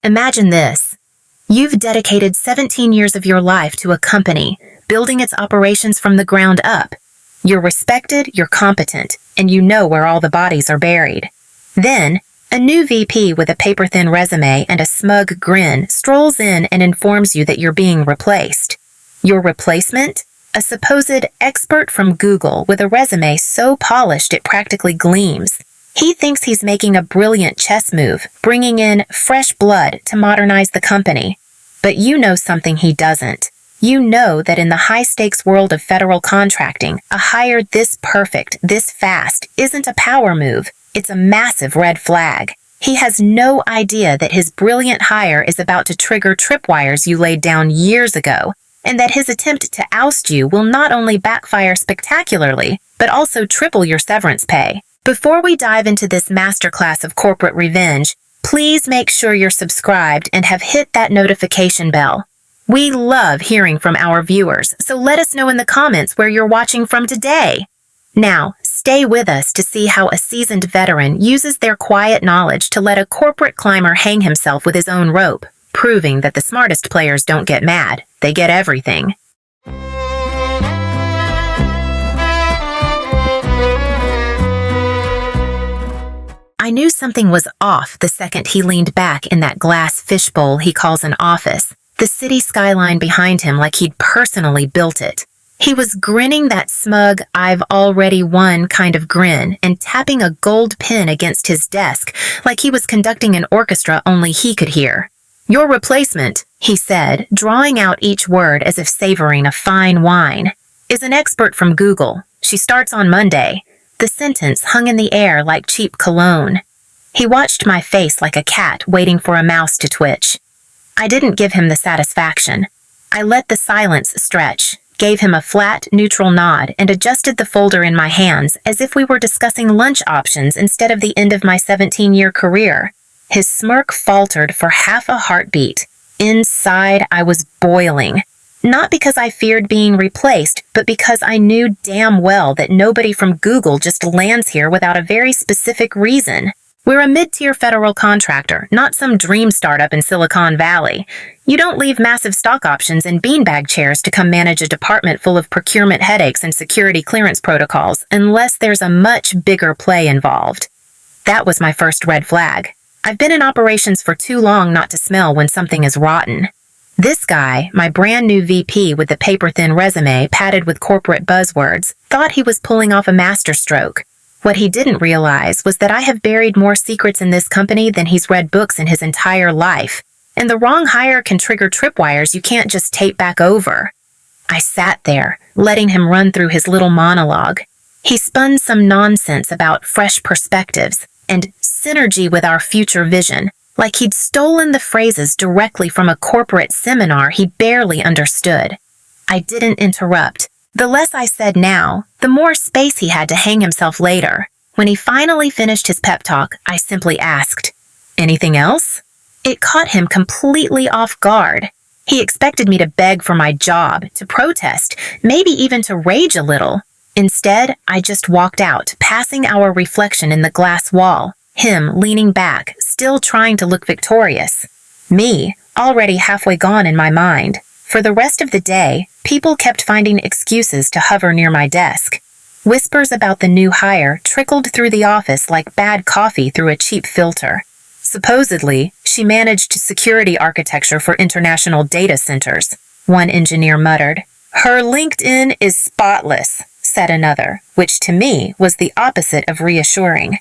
Imagine this. You've dedicated 17 years of your life to a company, building its operations from the ground up. You're respected, you're competent, and you know where all the bodies are buried. Then, a new VP with a paper-thin resume and a smug grin strolls in and informs you that you're being replaced. Your replacement? A supposed expert from Google with a resume so polished it practically gleams. He thinks he's making a brilliant chess move, bringing in fresh blood to modernize the company. But you know something he doesn't. You know that in the high-stakes world of federal contracting, a hire this perfect, this fast, isn't a power move. It's a massive red flag. He has no idea that his brilliant hire is about to trigger tripwires you laid down years ago, and that his attempt to oust you will not only backfire spectacularly, but also triple your severance pay. Before we dive into this masterclass of corporate revenge, please make sure you're subscribed and have hit that notification bell. We love hearing from our viewers, so let us know in the comments where you're watching from today. Now, stay with us to see how a seasoned veteran uses their quiet knowledge to let a corporate climber hang himself with his own rope, proving that the smartest players don't get mad, they get everything. I knew something was off the second he leaned back in that glass fishbowl he calls an office, the city skyline behind him like he'd personally built it. He was grinning that smug, I've already won kind of grin and tapping a gold pin against his desk like he was conducting an orchestra only he could hear. Your replacement, he said, drawing out each word as if savoring a fine wine, is an expert from Google. She starts on Monday. The sentence hung in the air like cheap cologne. He watched my face like a cat waiting for a mouse to twitch. I didn't give him the satisfaction. I let the silence stretch, gave him a flat, neutral nod, and adjusted the folder in my hands as if we were discussing lunch options instead of the end of my 17-year career. His smirk faltered for half a heartbeat. Inside, I was boiling. Not because I feared being replaced, but because I knew damn well that nobody from Google just lands here without a very specific reason. We're a mid-tier federal contractor, not some dream startup in Silicon Valley. You don't leave massive stock options and beanbag chairs to come manage a department full of procurement headaches and security clearance protocols unless there's a much bigger play involved. That was my first red flag. I've been in operations for too long not to smell when something is rotten. This guy, my brand new VP with the paper-thin resume padded with corporate buzzwords, thought he was pulling off a masterstroke. What he didn't realize was that I have buried more secrets in this company than he's read books in his entire life, and the wrong hire can trigger tripwires you can't just tape back over. I sat there, letting him run through his little monologue. He spun some nonsense about fresh perspectives and synergy with our future vision, like he'd stolen the phrases directly from a corporate seminar he barely understood. I didn't interrupt. The less I said now, the more space he had to hang himself later. When he finally finished his pep talk, I simply asked, "Anything else?" It caught him completely off guard. He expected me to beg for my job, to protest, maybe even to rage a little. Instead, I just walked out, passing our reflection in the glass wall, him leaning back, still trying to look victorious. Me, already halfway gone in my mind. For the rest of the day, people kept finding excuses to hover near my desk. Whispers about the new hire trickled through the office like bad coffee through a cheap filter. Supposedly, she managed security architecture for international data centers, one engineer muttered. Her LinkedIn is spotless, said another, which to me was the opposite of reassuring.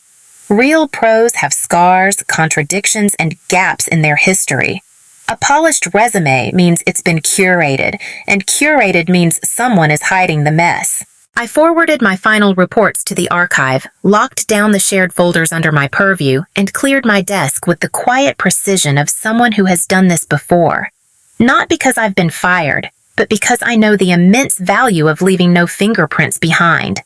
Real pros have scars, contradictions, and gaps in their history. A polished resume means it's been curated, and curated means someone is hiding the mess. I forwarded my final reports to the archive, locked down the shared folders under my purview, and cleared my desk with the quiet precision of someone who has done this before. Not because I've been fired, but because I know the immense value of leaving no fingerprints behind.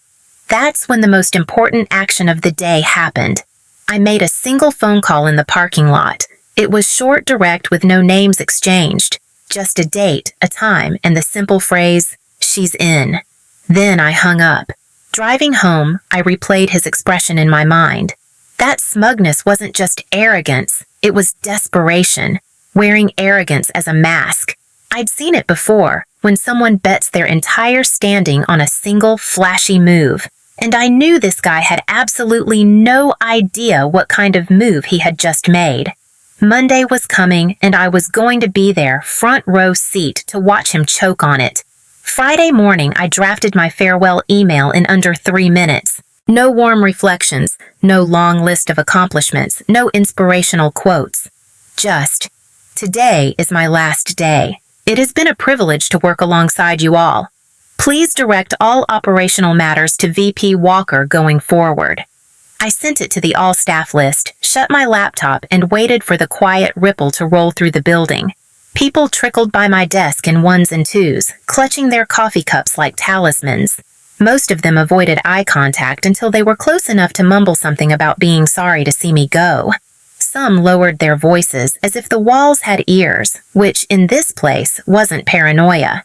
That's when the most important action of the day happened. I made a single phone call in the parking lot. It was short, direct, with no names exchanged. Just a date, a time, and the simple phrase, "She's in." Then I hung up. Driving home, I replayed his expression in my mind. That smugness wasn't just arrogance. It was desperation, wearing arrogance as a mask. I'd seen it before, when someone bets their entire standing on a single flashy move. And I knew this guy had absolutely no idea what kind of move he had just made. Monday was coming, and I was going to be there, front row seat, to watch him choke on it. Friday morning, I drafted my farewell email in under 3 minutes. No warm reflections, no long list of accomplishments, no inspirational quotes. Just, today is my last day. It has been a privilege to work alongside you all. Please direct all operational matters to VP Walker going forward. I sent it to the all-staff list, shut my laptop, and waited for the quiet ripple to roll through the building. People trickled by my desk in ones and twos, clutching their coffee cups like talismans. Most of them avoided eye contact until they were close enough to mumble something about being sorry to see me go. Some lowered their voices as if the walls had ears, which, in this place, wasn't paranoia.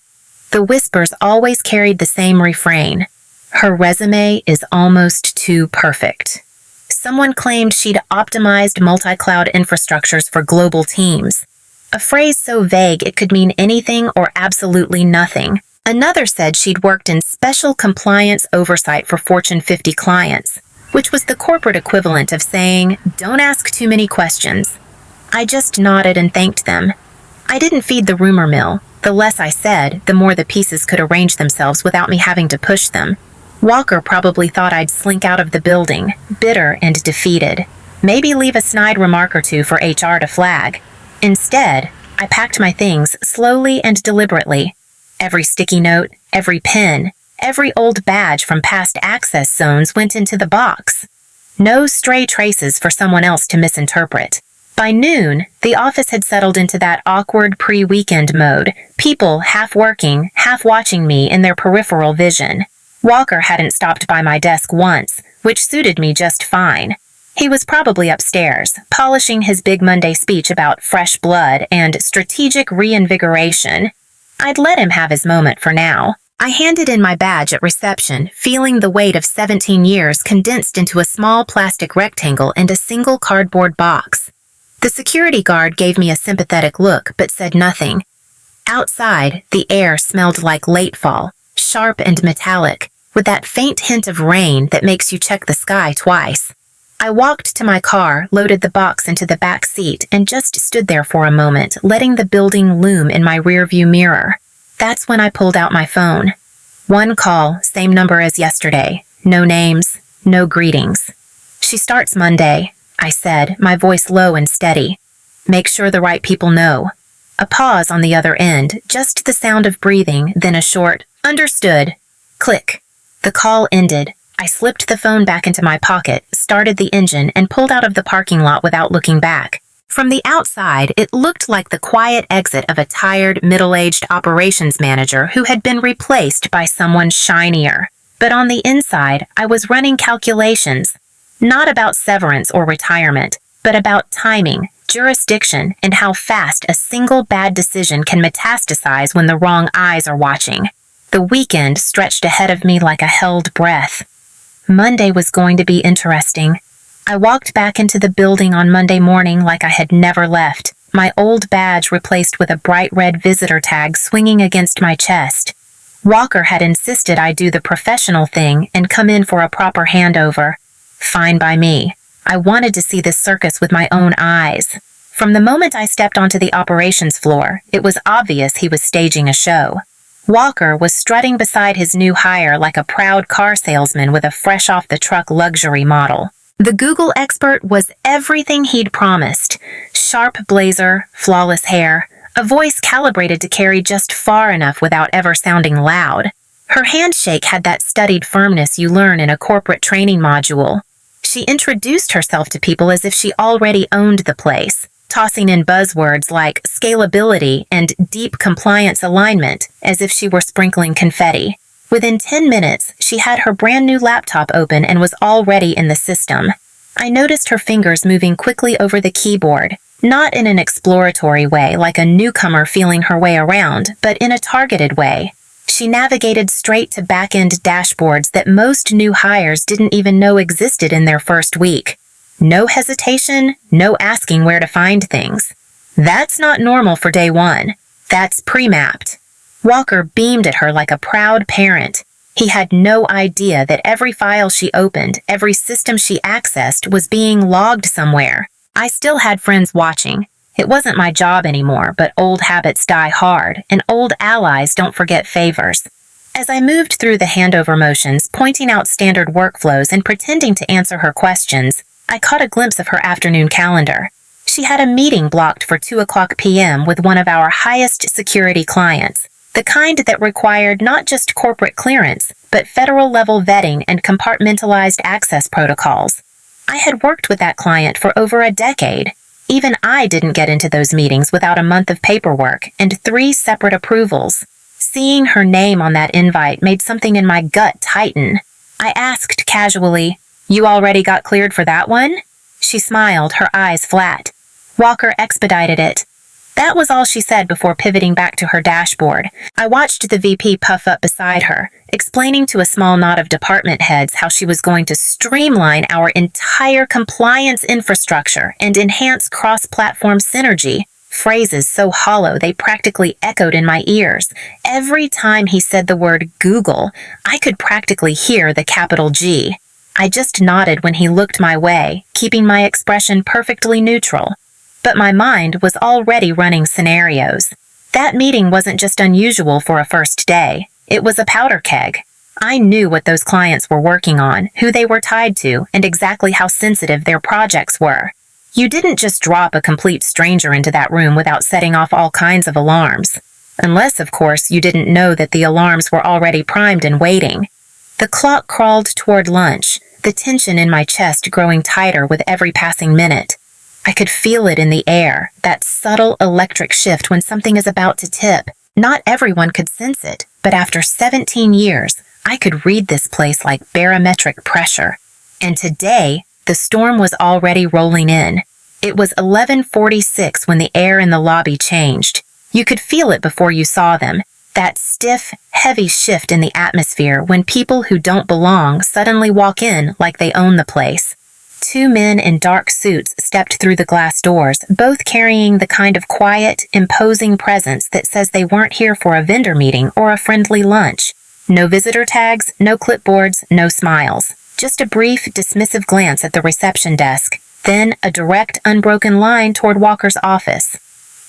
The whispers always carried the same refrain. Her resume is almost too perfect. Someone claimed she'd optimized multi-cloud infrastructures for global teams. A phrase so vague it could mean anything or absolutely nothing. Another said she'd worked in special compliance oversight for Fortune 50 clients, which was the corporate equivalent of saying, "Don't ask too many questions." I just nodded and thanked them. I didn't feed the rumor mill. The less I said, the more the pieces could arrange themselves without me having to push them. Walker probably thought I'd slink out of the building, bitter and defeated. Maybe leave a snide remark or two for HR to flag. Instead, I packed my things slowly and deliberately. Every sticky note, every pin, every old badge from past access zones went into the box. No stray traces for someone else to misinterpret. By noon, the office had settled into that awkward pre-weekend mode, people half working, half watching me in their peripheral vision. Walker hadn't stopped by my desk once, which suited me just fine. He was probably upstairs, polishing his big Monday speech about fresh blood and strategic reinvigoration. I'd let him have his moment for now. I handed in my badge at reception, feeling the weight of 17 years condensed into a small plastic rectangle and a single cardboard box. The security guard gave me a sympathetic look, but said nothing. Outside, the air smelled like late fall, sharp and metallic, with that faint hint of rain that makes you check the sky twice. I walked to my car, loaded the box into the back seat, and just stood there for a moment, letting the building loom in my rearview mirror. That's when I pulled out my phone. One call, same number as yesterday. No names, no greetings. "She starts Monday," I said, my voice low and steady. "Make sure the right people know." A pause on the other end, just the sound of breathing, then a short, "Understood." Click. The call ended. I slipped the phone back into my pocket, started the engine, and pulled out of the parking lot without looking back. From the outside, it looked like the quiet exit of a tired, middle-aged operations manager who had been replaced by someone shinier. But on the inside, I was running calculations. Not about severance or retirement, but about timing, jurisdiction, and how fast a single bad decision can metastasize when the wrong eyes are watching. The weekend stretched ahead of me like a held breath. Monday was going to be interesting. I walked back into the building on Monday morning like I had never left, my old badge replaced with a bright red visitor tag swinging against my chest. Walker had insisted I do the professional thing and come in for a proper handover. Fine by me. I wanted to see this circus with my own eyes. From the moment I stepped onto the operations floor, it was obvious he was staging a show. Walker was strutting beside his new hire like a proud car salesman with a fresh-off-the-truck luxury model. The Google expert was everything he'd promised. Sharp blazer, flawless hair, a voice calibrated to carry just far enough without ever sounding loud. Her handshake had that studied firmness you learn in a corporate training module. She introduced herself to people as if she already owned the place, tossing in buzzwords like scalability and deep compliance alignment as if she were sprinkling confetti. Within 10 minutes, she had her brand new laptop open and was already in the system. I noticed her fingers moving quickly over the keyboard, not in an exploratory way like a newcomer feeling her way around, but in a targeted way. She navigated straight to back-end dashboards that most new hires didn't even know existed in their first week. No hesitation, no asking where to find things. That's not normal for day one. That's pre-mapped. Walker beamed at her like a proud parent. He had no idea that every file she opened, every system she accessed was being logged somewhere. I still had friends watching. It wasn't my job anymore, but old habits die hard, and old allies don't forget favors. As I moved through the handover motions, pointing out standard workflows and pretending to answer her questions, I caught a glimpse of her afternoon calendar. She had a meeting blocked for 2:00 p.m. with one of our highest security clients, the kind that required not just corporate clearance, but federal-level vetting and compartmentalized access protocols. I had worked with that client for over a decade. Even I didn't get into those meetings without a month of paperwork and 3 separate approvals. Seeing her name on that invite made something in my gut tighten. I asked casually, "You already got cleared for that one?" She smiled, her eyes flat. "Walker expedited it." That was all she said before pivoting back to her dashboard. I watched the VP puff up beside her, explaining to a small knot of department heads how she was going to streamline our entire compliance infrastructure and enhance cross-platform synergy. Phrases so hollow they practically echoed in my ears. Every time he said the word Google, I could practically hear the capital G. I just nodded when he looked my way, keeping my expression perfectly neutral. But my mind was already running scenarios. That meeting wasn't just unusual for a first day. It was a powder keg. I knew what those clients were working on, who they were tied to, and exactly how sensitive their projects were. You didn't just drop a complete stranger into that room without setting off all kinds of alarms. Unless, of course, you didn't know that the alarms were already primed and waiting. The clock crawled toward lunch, the tension in my chest growing tighter with every passing minute. I could feel it in the air, that subtle electric shift when something is about to tip. Not everyone could sense it, but after 17 years, I could read this place like barometric pressure. And today, the storm was already rolling in. It was 11:46 when the air in the lobby changed. You could feel it before you saw them, that stiff, heavy shift in the atmosphere when people who don't belong suddenly walk in like they own the place. 2 men in dark suits stepped through the glass doors, both carrying the kind of quiet, imposing presence that says they weren't here for a vendor meeting or a friendly lunch. No visitor tags, no clipboards, no smiles. Just a brief, dismissive glance at the reception desk, then a direct, unbroken line toward Walker's office.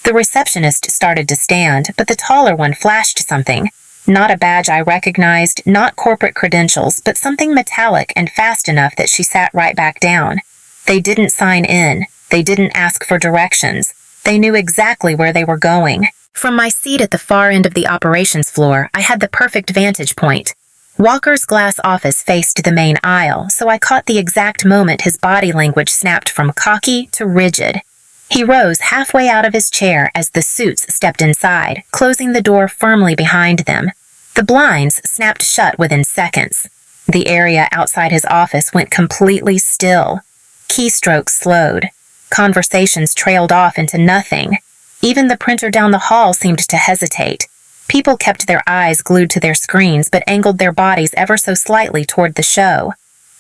The receptionist started to stand, but the taller one flashed something. Not a badge I recognized, not corporate credentials, but something metallic and fast enough that she sat right back down. They didn't sign in. They didn't ask for directions. They knew exactly where they were going. From my seat at the far end of the operations floor, I had the perfect vantage point. Walker's glass office faced the main aisle, so I caught the exact moment his body language snapped from cocky to rigid. He rose halfway out of his chair as the suits stepped inside, closing the door firmly behind them. The blinds snapped shut within seconds. The area outside his office went completely still. Keystrokes slowed. Conversations trailed off into nothing. Even the printer down the hall seemed to hesitate. People kept their eyes glued to their screens but angled their bodies ever so slightly toward the show.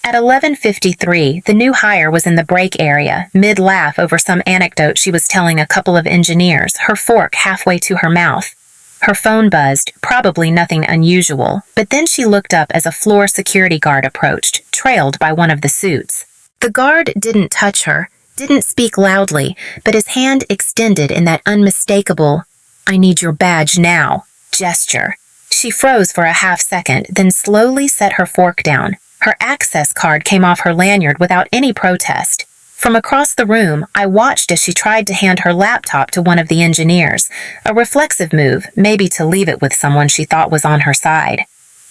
At 11:53, the new hire was in the break area, mid-laugh over some anecdote she was telling a couple of engineers, her fork halfway to her mouth. Her phone buzzed, probably nothing unusual, but then she looked up as a floor security guard approached, trailed by one of the suits. The guard didn't touch her, didn't speak loudly, but his hand extended in that unmistakable, "I need your badge now," gesture. She froze for a half second, then slowly set her fork down. Her access card came off her lanyard without any protest. From across the room, I watched as she tried to hand her laptop to one of the engineers, a reflexive move, maybe to leave it with someone she thought was on her side.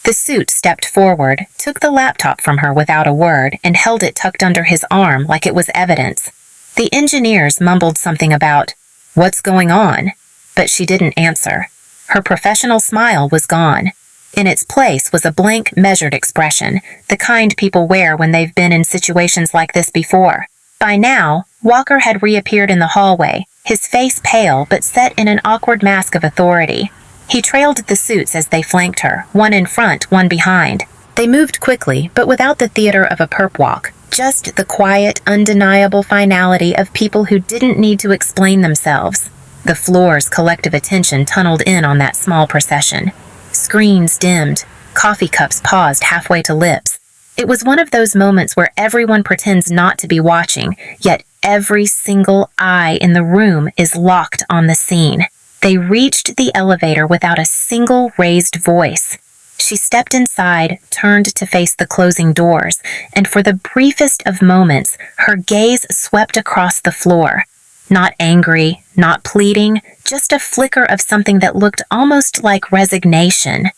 The suit stepped forward, took the laptop from her without a word, and held it tucked under his arm like it was evidence. The engineers mumbled something about, "What's going on?" But she didn't answer. Her professional smile was gone. In its place was a blank, measured expression, the kind people wear when they've been in situations like this before. By now, Walker had reappeared in the hallway, his face pale but set in an awkward mask of authority. He trailed the suits as they flanked her, one in front, one behind. They moved quickly, but without the theater of a perp walk, Just the quiet, undeniable finality of people who didn't need to explain themselves. The floor's collective attention tunneled in on that small procession. Screens dimmed, coffee cups paused halfway to lips. It was one of those moments where everyone pretends not to be watching, yet every single eye in the room is locked on the scene. They reached the elevator without a single raised voice. She stepped inside, turned to face the closing doors, and for the briefest of moments, her gaze swept across the floor. Not angry, not pleading, just a flicker of something that looked almost like resignation.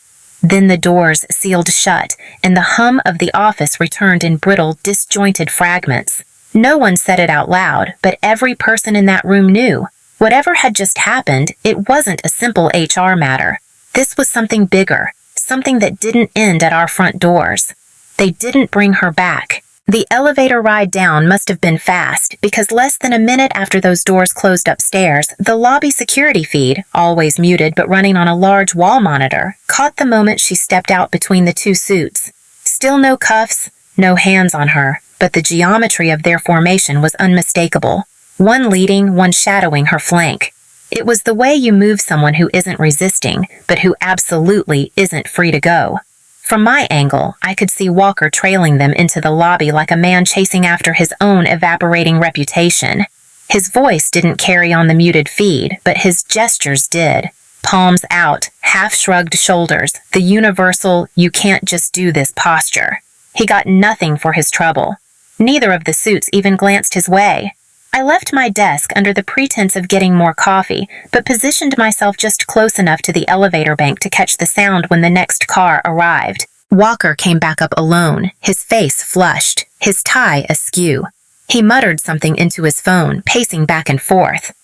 Then the doors sealed shut, and the hum of the office returned in brittle, disjointed fragments. No one said it out loud, but every person in that room knew. Whatever had just happened, it wasn't a simple HR matter. This was something bigger, something that didn't end at our front doors. They didn't bring her back. The elevator ride down must have been fast, because less than a minute after those doors closed upstairs, the lobby security feed, always muted but running on a large wall monitor, caught the moment she stepped out between the two suits. Still no cuffs, no hands on her, but the geometry of their formation was unmistakable. One leading, one shadowing her flank. It was the way you move someone who isn't resisting, but who absolutely isn't free to go. From my angle, I could see Walker trailing them into the lobby like a man chasing after his own evaporating reputation. His voice didn't carry on the muted feed, but his gestures did. Palms out, half-shrugged shoulders, the universal, you can't just do this posture. He got nothing for his trouble. Neither of the suits even glanced his way. I left my desk under the pretense of getting more coffee, but positioned myself just close enough to the elevator bank to catch the sound when the next car arrived. Walker came back up alone, his face flushed, his tie askew. He muttered something into his phone, pacing back and forth.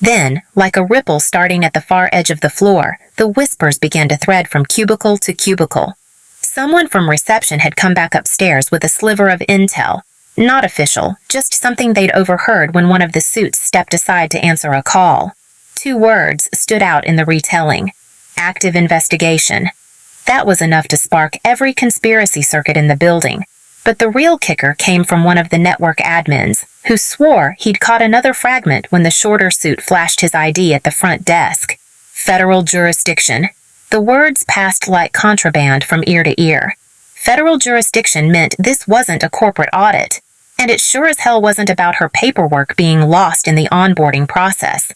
Then, like a ripple starting at the far edge of the floor, the whispers began to thread from cubicle to cubicle. Someone from reception had come back upstairs with a sliver of intel. Not official, just something they'd overheard when one of the suits stepped aside to answer a call. 2 words stood out in the retelling. Active investigation. That was enough to spark every conspiracy circuit in the building. But the real kicker came from one of the network admins, who swore he'd caught another fragment when the shorter suit flashed his ID at the front desk. Federal jurisdiction. The words passed like contraband from ear to ear. Federal jurisdiction meant this wasn't a corporate audit, and it sure as hell wasn't about her paperwork being lost in the onboarding process.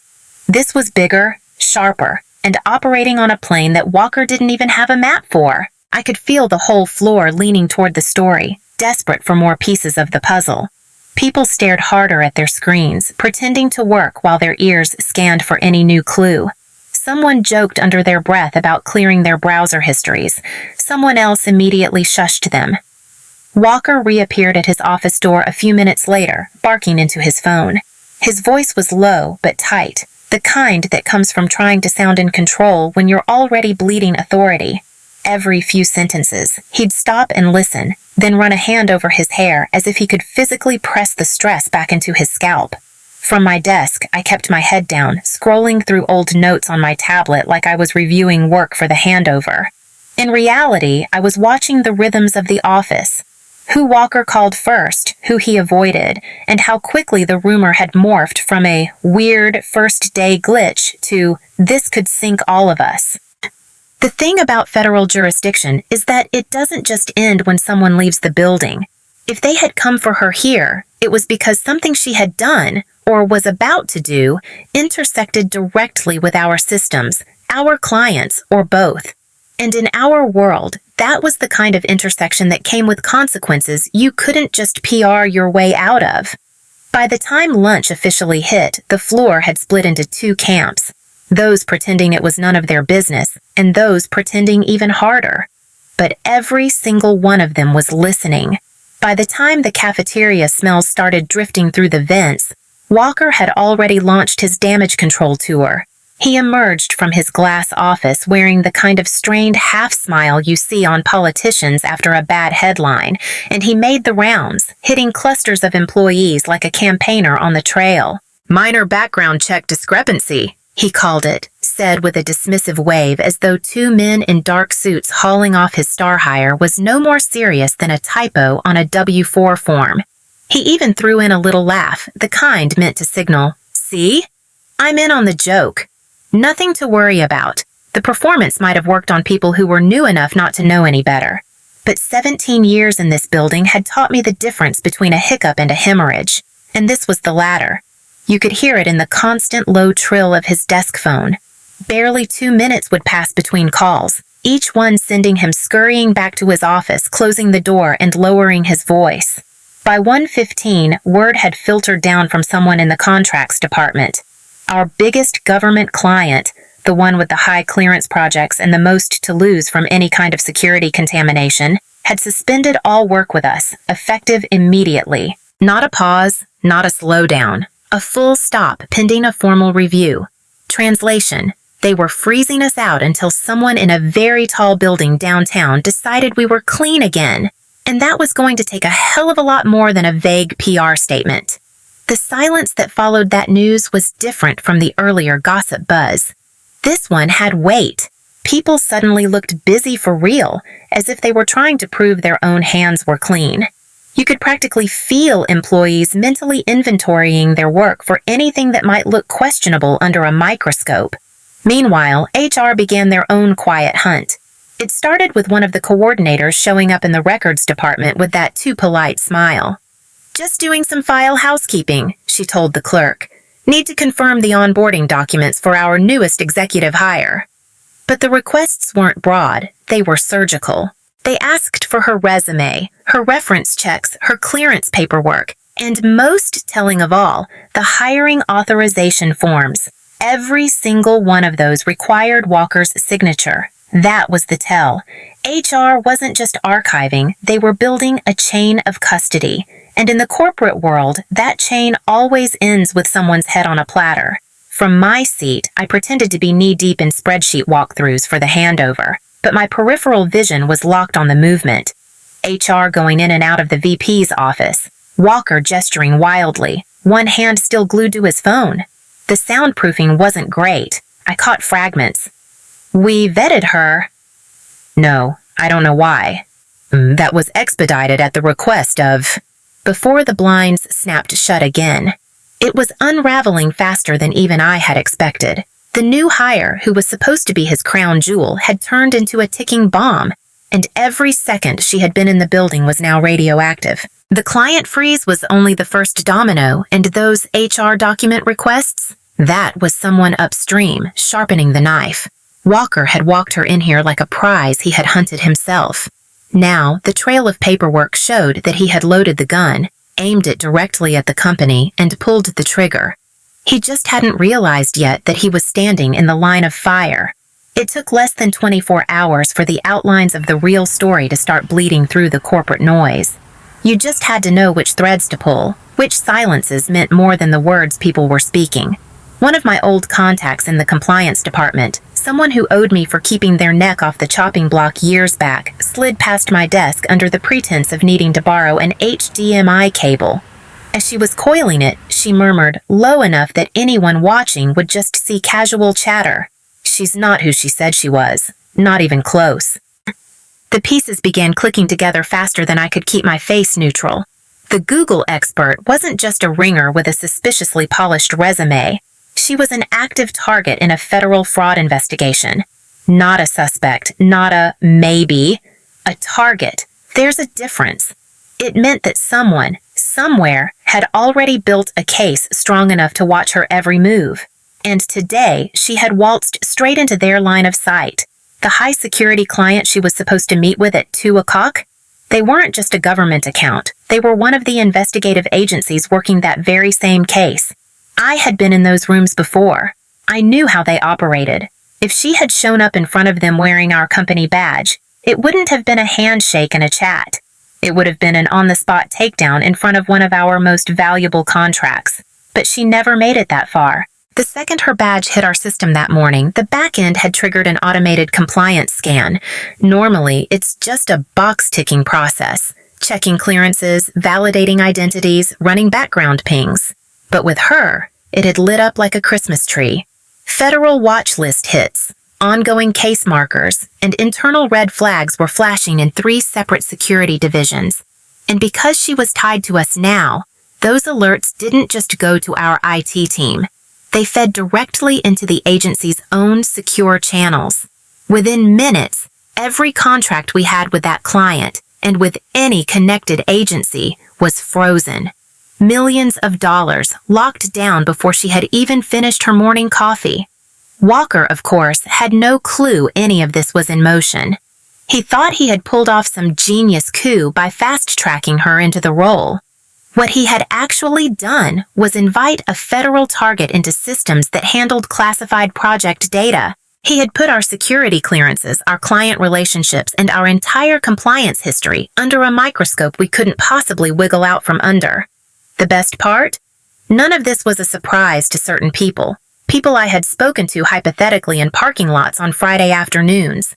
This was bigger, sharper, and operating on a plane that Walker didn't even have a map for. I could feel the whole floor leaning toward the story, desperate for more pieces of the puzzle. People stared harder at their screens, pretending to work while their ears scanned for any new clue. Someone joked under their breath about clearing their browser histories. Someone else immediately shushed them. Walker reappeared at his office door a few minutes later, barking into his phone. His voice was low but tight, the kind that comes from trying to sound in control when you're already bleeding authority. Every few sentences, he'd stop and listen, then run a hand over his hair as if he could physically press the stress back into his scalp. From my desk, I kept my head down, scrolling through old notes on my tablet like I was reviewing work for the handover. In reality, I was watching the rhythms of the office. Who Walker called first, who he avoided, and how quickly the rumor had morphed from a weird first-day glitch to this could sink all of us. The thing about federal jurisdiction is that it doesn't just end when someone leaves the building. If they had come for her here, it was because something she had done, or was about to do, intersected directly with our systems, our clients, or both. And in our world, that was the kind of intersection that came with consequences you couldn't just PR your way out of. By the time lunch officially hit, the floor had split into 2 camps. Those pretending it was none of their business, and those pretending even harder. But every single one of them was listening. By the time the cafeteria smells started drifting through the vents, Walker had already launched his damage control tour. He emerged from his glass office wearing the kind of strained half-smile you see on politicians after a bad headline, and he made the rounds, hitting clusters of employees like a campaigner on the trail. "Minor background check discrepancy," he called it, said with a dismissive wave as though 2 men in dark suits hauling off his star hire was no more serious than a typo on a W-4 form. He even threw in a little laugh, the kind meant to signal, "See? I'm in on the joke." Nothing to worry about. The performance might have worked on people who were new enough not to know any better. But 17 years in this building had taught me the difference between a hiccup and a hemorrhage, and this was the latter. You could hear it in the constant low trill of his desk phone. Barely 2 minutes would pass between calls, each one sending him scurrying back to his office, closing the door and lowering his voice. By 1:15, word had filtered down from someone in the contracts department. Our biggest government client, the one with the high clearance projects and the most to lose from any kind of security contamination, had suspended all work with us, effective immediately. Not a pause, not a slowdown. A full stop pending a formal review. Translation: they were freezing us out until someone in a very tall building downtown decided we were clean again. And that was going to take a hell of a lot more than a vague PR statement. The silence that followed that news was different from the earlier gossip buzz. This one had weight. People suddenly looked busy for real, as if they were trying to prove their own hands were clean. You could practically feel employees mentally inventorying their work for anything that might look questionable under a microscope. Meanwhile, HR began their own quiet hunt. It started with one of the coordinators showing up in the records department with that too polite smile. "Just doing some file housekeeping," she told the clerk. "Need to confirm the onboarding documents for our newest executive hire." But the requests weren't broad, they were surgical. They asked for her resume, her reference checks, her clearance paperwork, and most telling of all, the hiring authorization forms. Every single one of those required Walker's signature. That was the tell. HR wasn't just archiving, they were building a chain of custody. And in the corporate world, that chain always ends with someone's head on a platter. From my seat, I pretended to be knee-deep in spreadsheet walkthroughs for the handover, but my peripheral vision was locked on the movement. HR going in and out of the VP's office, Walker gesturing wildly, one hand still glued to his phone. The soundproofing wasn't great. I caught fragments. "We vetted her." "No, I don't know why." "That was expedited at the request of..." Before the blinds snapped shut again. It was unraveling faster than even I had expected. The new hire, who was supposed to be his crown jewel, had turned into a ticking bomb, and every second she had been in the building was now radioactive. The client freeze was only the first domino, and those HR document requests? That was someone upstream, sharpening the knife. Walker had walked her in here like a prize he had hunted himself. Now, the trail of paperwork showed that he had loaded the gun, aimed it directly at the company, and pulled the trigger. He just hadn't realized yet that he was standing in the line of fire. It took less than 24 hours for the outlines of the real story to start bleeding through the corporate noise. You just had to know which threads to pull, which silences meant more than the words people were speaking. One of my old contacts in the compliance department, someone who owed me for keeping their neck off the chopping block years back, slid past my desk under the pretense of needing to borrow an HDMI cable. As she was coiling it, she murmured, low enough that anyone watching would just see casual chatter. "She's not who she said she was. Not even close." The pieces began clicking together faster than I could keep my face neutral. The Google expert wasn't just a ringer with a suspiciously polished resume. She was an active target in a federal fraud investigation. Not a suspect, not a maybe, a target. There's a difference. It meant that someone, somewhere, had already built a case strong enough to watch her every move. And today, she had waltzed straight into their line of sight. The high-security client she was supposed to meet with at 2 o'clock? They weren't just a government account. They were one of the investigative agencies working that very same case. I had been in those rooms before. I knew how they operated. If she had shown up in front of them wearing our company badge, it wouldn't have been a handshake and a chat. It would have been an on-the-spot takedown in front of one of our most valuable contracts. But she never made it that far. The second her badge hit our system that morning, the back end had triggered an automated compliance scan. Normally, it's just a box-ticking process, checking clearances, validating identities, running background pings. But with her, it had lit up like a Christmas tree. Federal watch list hits, ongoing case markers, and internal red flags were flashing in 3 separate security divisions. And because she was tied to us now, those alerts didn't just go to our IT team. They fed directly into the agency's own secure channels. Within minutes, every contract we had with that client and with any connected agency was frozen. Millions of dollars locked down before she had even finished her morning coffee. Walker, of course, had no clue any of this was in motion. He thought he had pulled off some genius coup by fast-tracking her into the role. What he had actually done was invite a federal target into systems that handled classified project data. He had put our security clearances, our client relationships, and our entire compliance history under a microscope we couldn't possibly wiggle out from under. The best part? None of this was a surprise to certain people. People I had spoken to hypothetically in parking lots on Friday afternoons.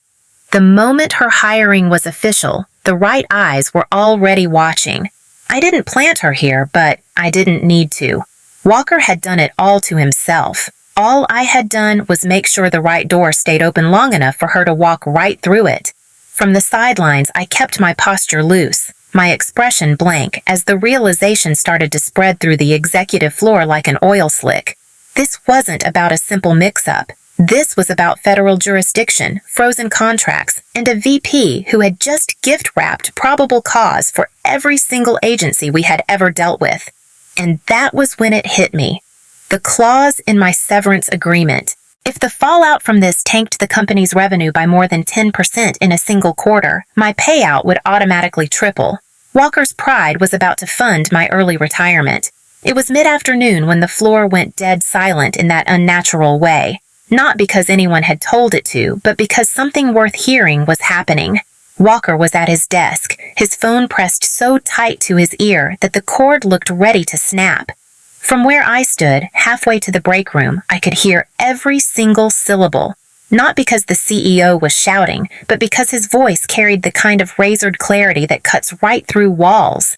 The moment her hiring was official, the right eyes were already watching. I didn't plant her here, but I didn't need to. Walker had done it all to himself. All I had done was make sure the right door stayed open long enough for her to walk right through it. From the sidelines, I kept my posture loose, my expression blank, as the realization started to spread through the executive floor like an oil slick. This wasn't about a simple mix-up. This was about federal jurisdiction, frozen contracts, and a VP who had just gift-wrapped probable cause for every single agency we had ever dealt with. And that was when it hit me. The clause in my severance agreement. If the fallout from this tanked the company's revenue by more than 10% in a single quarter, my payout would automatically triple. Walker's pride was about to fund my early retirement. It was mid-afternoon when the floor went dead silent in that unnatural way. Not because anyone had told it to, but because something worth hearing was happening. Walker was at his desk, his phone pressed so tight to his ear that the cord looked ready to snap. From where I stood, halfway to the break room, I could hear every single syllable. Not because the CEO was shouting, but because his voice carried the kind of razored clarity that cuts right through walls.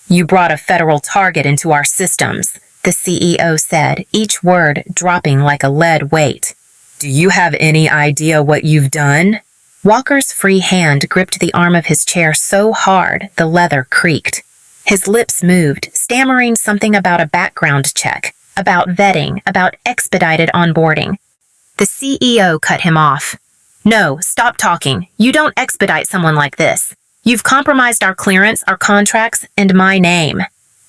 "You brought a federal target into our systems," the CEO said, each word dropping like a lead weight. "Do you have any idea what you've done?" Walker's free hand gripped the arm of his chair so hard the leather creaked. His lips moved, stammering something about a background check, about vetting, about expedited onboarding. The CEO cut him off. "No, stop talking. You don't expedite someone like this. You've compromised our clearance, our contracts, and my name."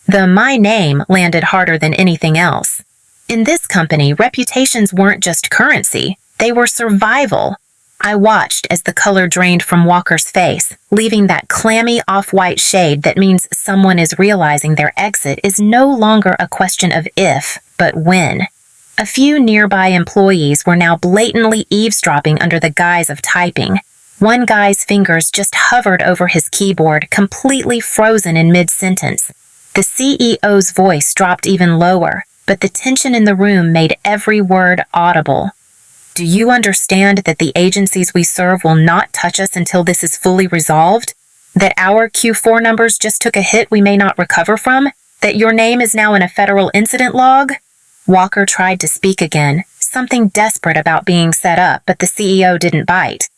The "my name" landed harder than anything else. In this company, reputations weren't just currency. They were survival. I watched as the color drained from Walker's face, leaving that clammy off-white shade that means someone is realizing their exit is no longer a question of if, but when. A few nearby employees were now blatantly eavesdropping under the guise of typing. One guy's fingers just hovered over his keyboard, completely frozen in mid-sentence. The CEO's voice dropped even lower, but the tension in the room made every word audible. "Do you understand that the agencies we serve will not touch us until this is fully resolved? That our Q4 numbers just took a hit we may not recover from? That your name is now in a federal incident log?" Walker tried to speak again, something desperate about being set up, but the CEO didn't bite.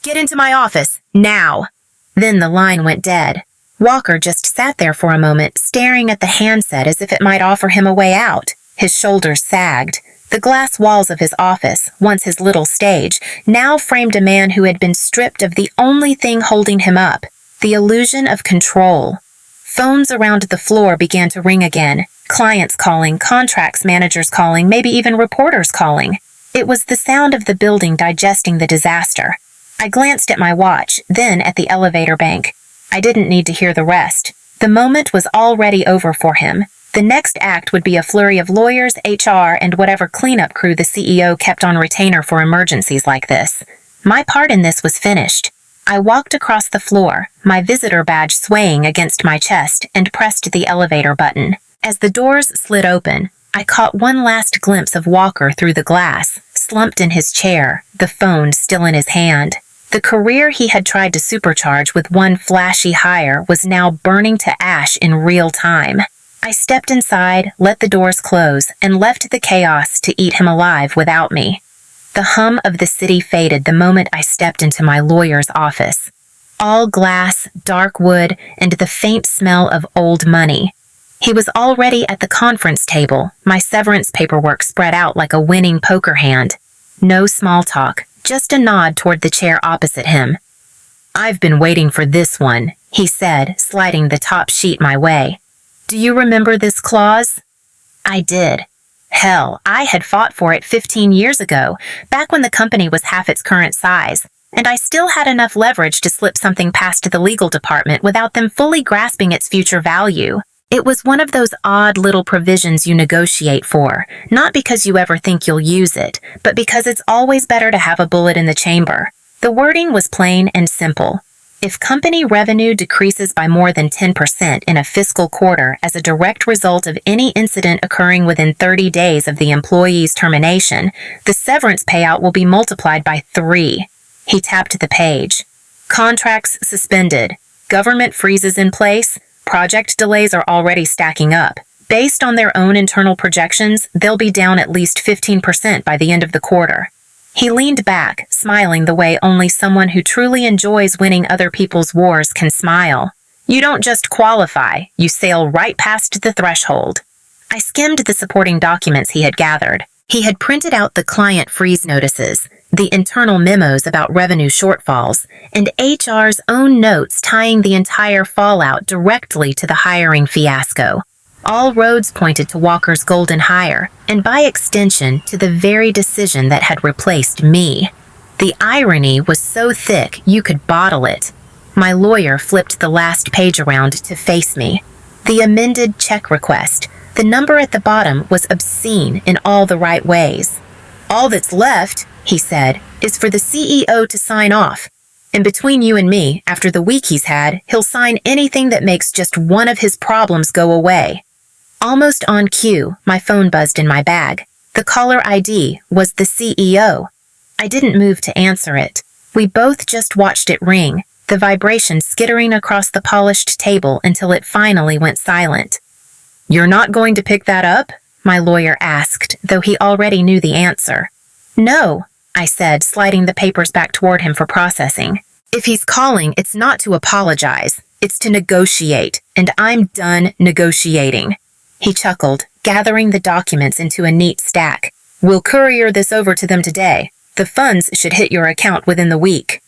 "Get into my office, now!" Then the line went dead. Walker just sat there for a moment, staring at the handset as if it might offer him a way out. His shoulders sagged. The glass walls of his office, once his little stage, now framed a man who had been stripped of the only thing holding him up, the illusion of control. Phones around the floor began to ring again. Clients calling, contracts managers calling, maybe even reporters calling. It was the sound of the building digesting the disaster. I glanced at my watch, then at the elevator bank. I didn't need to hear the rest. The moment was already over for him. The next act would be a flurry of lawyers, HR, and whatever cleanup crew the CEO kept on retainer for emergencies like this. My part in this was finished. I walked across the floor, my visitor badge swaying against my chest, and pressed the elevator button. As the doors slid open, I caught one last glimpse of Walker through the glass, slumped in his chair, the phone still in his hand. The career he had tried to supercharge with one flashy hire was now burning to ash in real time. I stepped inside, let the doors close, and left the chaos to eat him alive without me. The hum of the city faded the moment I stepped into my lawyer's office. All glass, dark wood, and the faint smell of old money. He was already at the conference table, my severance paperwork spread out like a winning poker hand. No small talk, just a nod toward the chair opposite him. "I've been waiting for this one," he said, sliding the top sheet my way. "Do you remember this clause?" I did. Hell, I had fought for it 15 years ago, back when the company was half its current size, and I still had enough leverage to slip something past the legal department without them fully grasping its future value. It was one of those odd little provisions you negotiate for, not because you ever think you'll use it, but because it's always better to have a bullet in the chamber. The wording was plain and simple. If company revenue decreases by more than 10% in a fiscal quarter as a direct result of any incident occurring within 30 days of the employee's termination, the severance payout will be multiplied by 3. He tapped the page. Contracts suspended. Government freezes in place. Project delays are already stacking up. Based on their own internal projections, they'll be down at least 15% by the end of the quarter. He leaned back, smiling the way only someone who truly enjoys winning other people's wars can smile. "You don't just qualify, you sail right past the threshold." I skimmed the supporting documents he had gathered. He had printed out the client freeze notices, the internal memos about revenue shortfalls, and HR's own notes tying the entire fallout directly to the hiring fiasco. All roads pointed to Walker's golden hire, and by extension, to the very decision that had replaced me. The irony was so thick you could bottle it. My lawyer flipped the last page around to face me. The amended check request. The number at the bottom was obscene in all the right ways. "All that's left," he said, "is for the CEO to sign off. And between you and me, after the week he's had, he'll sign anything that makes just one of his problems go away." Almost on cue, my phone buzzed in my bag. The caller ID was the CEO. I didn't move to answer it. We both just watched it ring, the vibration skittering across the polished table until it finally went silent. "You're not going to pick that up?" my lawyer asked, though he already knew the answer. "No," I said, sliding the papers back toward him for processing. "If he's calling, it's not to apologize. It's to negotiate, and I'm done negotiating." He chuckled, gathering the documents into a neat stack. "We'll courier this over to them today. The funds should hit your account within the week."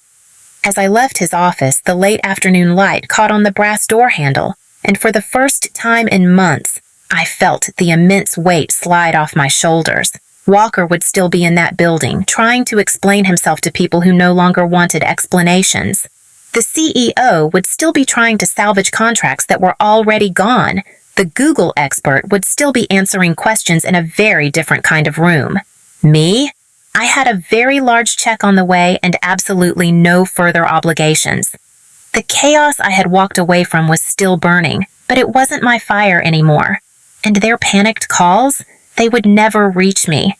As I left his office, the late afternoon light caught on the brass door handle, and for the first time in months, I felt the immense weight slide off my shoulders. Walker would still be in that building, trying to explain himself to people who no longer wanted explanations. The CEO would still be trying to salvage contracts that were already gone. The Google expert would still be answering questions in a very different kind of room. Me? I had a very large check on the way and absolutely no further obligations. The chaos I had walked away from was still burning, but it wasn't my fire anymore. And their panicked calls? They would never reach me.